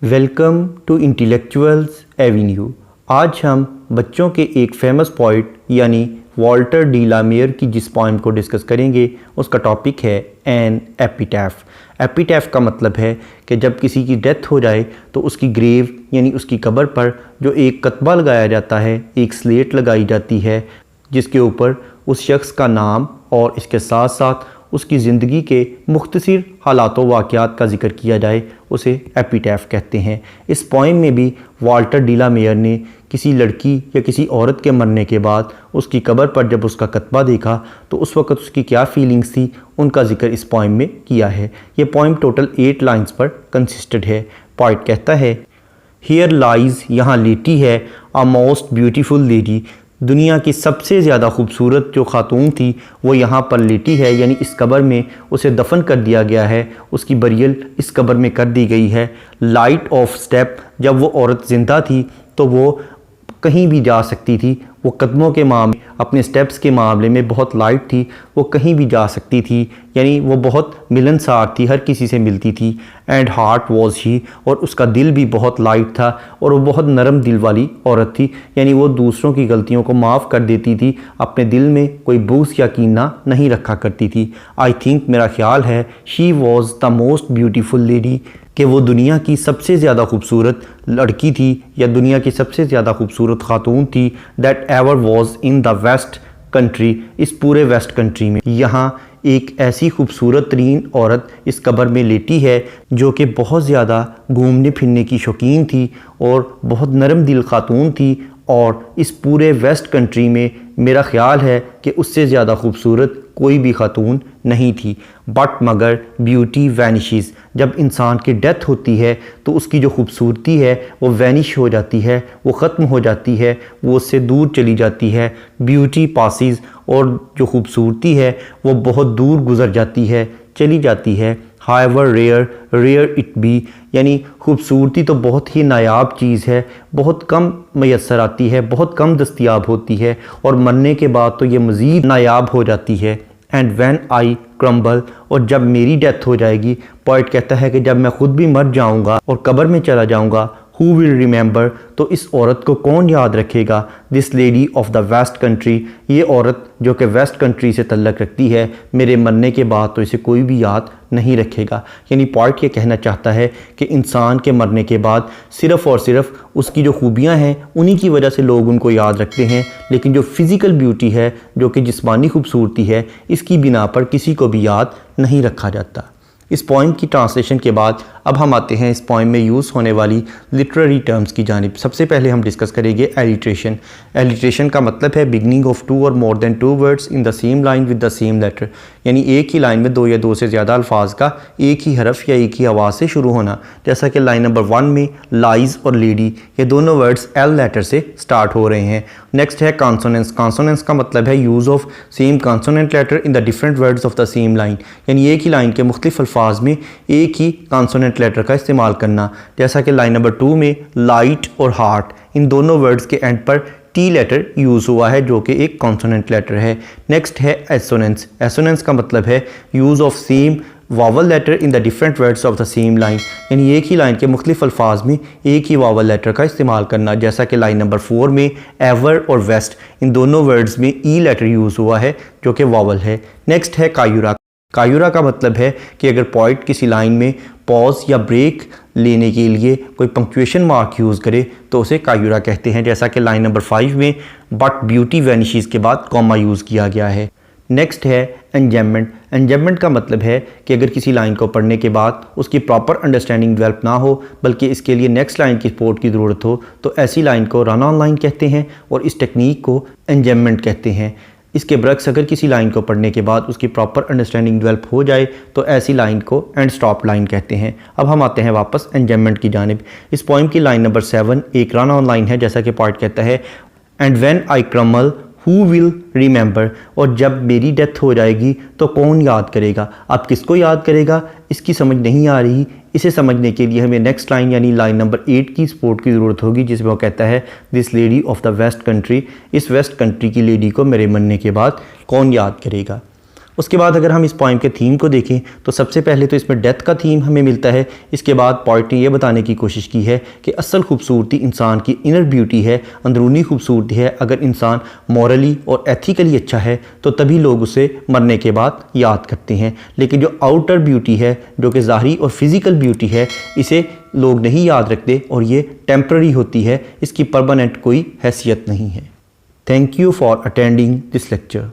Welcome to intellectuals Avenue. आज हम बच्चों के एक फेमस पोइट यानी वॉल्टर डी ला मेयर की जिस पोइम को डिस्कस करेंगे उसका टॉपिक है एन एपिटैफ। एपिटैफ का मतलब है कि जब किसी की डेथ हो जाए तो उसकी ग्रेव यानी उसकी कब्र पर जो एक कतबा लगाया जाता है, एक स्लेट लगाई जाती है जिसके ऊपर उस शख्स का नाम और इसके साथ साथ उसकी ज़िंदगी के मुख्तसर हालात व वाक़यात का जिक्र किया जाए, उसे एपिटैफ कहते हैं। इस पोइम में भी वॉल्टर डी ला मेयर ने किसी लड़की या किसी औरत के मरने के बाद उसकी कब्र पर जब उसका कतबा देखा तो उस वक़्त उसकी क्या फीलिंग्स थी, उनका जिक्र इस पोइम में किया है। ये पोइम टोटल 8 लाइन्स पर कंसिस्टेड है। पोइट कहता है, हियर लाइज, यहाँ लेटी है, अ मोस्ट ब्यूटीफुल लेडी, दुनिया की सबसे ज़्यादा खूबसूरत जो खातून थी वो यहाँ पर लेटी है, यानी इस कब्र में उसे दफन कर दिया गया है, उसकी बरियल इस कब्र में कर दी गई है। लाइट ऑफ स्टेप, जब वो औरत ज़िंदा थी तो वो कहीं भी जा सकती थी, वो कदमों के मामले, अपने स्टेप्स के मामले में बहुत लाइट थी, वो कहीं भी जा सकती थी, यानी वो बहुत मिलनसार थी, हर किसी से मिलती थी। एंड हार्ट वॉज ही, और उसका दिल भी बहुत लाइट था और वो बहुत नरम दिल वाली औरत थी, यानी वो दूसरों की गलतियों को माफ़ कर देती थी, अपने दिल में कोई बुग़्ज़ या कीना नहीं रखा करती थी। आई थिंक, मेरा ख्याल है, she was the most beautiful lady, कि वो दुनिया की सबसे ज़्यादा खूबसूरत लड़की थी या दुनिया की सबसे ज़्यादा खूबसूरत खातून थी, that ever was in the west country, इस पूरे वेस्ट कंट्री में। यहाँ एक ऐसी खूबसूरत तरीन औरत इस कब्र में लेटी है जो कि बहुत ज़्यादा घूमने फिरने की शौकीन थी और बहुत नरम दिल खातून थी, और इस पूरे वेस्ट कंट्री में मेरा ख्याल है कि उससे ज़्यादा खूबसूरत कोई भी खातून नहीं थी। बट मगर ब्यूटी वैनिशेस, जब इंसान की डेथ होती है तो उसकी जो खूबसूरती है वो वैनिश हो जाती है, वो ख़त्म हो जाती है, वो उससे दूर चली जाती है। ब्यूटी पासिस, और जो खूबसूरती है वो बहुत दूर गुज़र जाती है, चली जाती है। हाउएवर रेयर इट बी, यानी खूबसूरती तो बहुत ही नायाब चीज़ है, बहुत कम मैसर आती है, बहुत कम दस्तयाब होती है, और मरने के बाद तो ये मज़ीद नायाब हो जाती है। एंड व्हेन आई क्रम्बल, और जब मेरी डेथ हो जाएगी, पोइट कहता है कि जब मैं ख़ुद भी मर जाऊँगा और कब्र में चला जाऊँगा, हु विल रिमेंबर, तो इस औरत को कौन याद रखेगा, this lady of the west country, ये औरत जो कि वेस्ट कंट्री से तल्लक रखती है, मेरे मरने के बाद तो इसे कोई भी याद नहीं रखेगा। यानी पॉइंट ये कहना चाहता है कि इंसान के मरने के बाद सिर्फ़ और सिर्फ उसकी जो खूबियाँ हैं उन्हीं की वजह से लोग उनको याद रखते हैं, लेकिन जो फ़िज़िकल ब्यूटी है, जो कि जिस्मानी खूबसूरती है, इसकी बिना पर किसी को भी याद नहीं रखा जाता। इस पोइम की ट्रांसलेशन के बाद अब हम आते हैं इस पोइम में यूज़ होने वाली लिटरेरी टर्म्स की जानिब। सबसे पहले हम डिस्कस करेंगे एलिट्रेशन। एलिट्रेशन का मतलब है बिगनिंग ऑफ 2 और more than 2 words in the same line with the same letter, यानी एक ही लाइन में 2 या 2 से ज़्यादा अल्फाज का एक ही हरफ या एक ही आवाज़ से शुरू होना। जैसा कि लाइन नंबर 1 में लाइज और लेडी, ये दोनों वर्ड्स एल लेटर से स्टार्ट हो रहे हैं। नेक्स्ट है कॉन्सोनेंट्स। कॉन्सोनेंट्स का मतलब है use of same consonant letter in the different words of the same line, यानी एक ही लाइन के मुख्तलिफ अल्फाज में एक ही कॉन्सोनेंट लेटर का इस्तेमाल करना। जैसा कि लाइन नंबर 2 में लाइट और हार्ट, इन दोनों वर्ड्स के एंड पर टी लेटर यूज़ हुआ है जो कि एक कॉन्सोनेंट लेटर है। नेक्स्ट है एसोनेंस। एसोनेंस का मतलब है use of same vowel letter in the different words of the same line, यानी एक ही लाइन के मुख्तलिफ अल्फाज में एक ही वावल लेटर का इस्तेमाल करना। जैसा कि लाइन नंबर 4 में एवर और वेस्ट, इन दोनों वर्ड्स में ई लेटर यूज़ हुआ है जो कि वावल है। नेक्स्ट है कायूरा। कायूरा का मतलब है कि अगर पॉइंट किसी लाइन में पॉज या ब्रेक लेने के लिए कोई पंक्चुएशन मार्क यूज़ करे तो उसे कायूरा कहते हैं। जैसा कि लाइन नंबर 5 में बट ब्यूटी वैनिशेस के बाद कॉमा यूज़ किया गया है। नेक्स्ट है एंजैममेंट। एंजैममेंट का मतलब है कि अगर किसी लाइन को पढ़ने के बाद उसकी प्रॉपर अंडरस्टैंडिंग डेवलप ना हो, बल्कि इसके लिए नेक्स्ट लाइन की सपोर्ट की ज़रूरत हो, तो ऐसी लाइन को रन ऑन लाइन कहते हैं और इस टेक्निक को एंजैममेंट कहते हैं। इसके बरक्स अगर किसी लाइन को पढ़ने के बाद उसकी प्रॉपर अंडरस्टैंडिंग डेवलप हो जाए तो ऐसी लाइन को एंड स्टॉप लाइन कहते हैं। अब हम आते हैं वापस एंजैममेंट की जानिब। इस पोइम की लाइन नंबर 7 एक रन ऑन लाइन है, जैसा कि पॉइंट कहता है, and when I crumble who will remember, और जब मेरी डेथ हो जाएगी तो कौन याद करेगा। अब किसको याद करेगा इसकी समझ नहीं आ रही। इसे समझने के लिए हमें नेक्स्ट लाइन यानी लाइन नंबर 8 की सपोर्ट की ज़रूरत होगी, जिसमें वो कहता है this lady of the west country, इस वेस्ट कंट्री की लेडी को मेरे मरने के बाद कौन याद करेगा। उसके बाद अगर हम इस पोइम के थीम को देखें तो सबसे पहले तो इसमें डेथ का थीम हमें मिलता है। इसके बाद पोइट ने यह बताने की कोशिश की है कि असल खूबसूरती इंसान की इनर ब्यूटी है, अंदरूनी खूबसूरती है। अगर इंसान मॉरली और एथिकली अच्छा है तो तभी लोग उसे मरने के बाद याद करते हैं, लेकिन जो आउटर ब्यूटी है, जो कि ज़ाहरी और फिज़िकल ब्यूटी है, इसे लोग नहीं याद रखते और ये टेम्पररी होती है, इसकी परमानेंट कोई हैसियत नहीं है। Thank you for attending this lecture.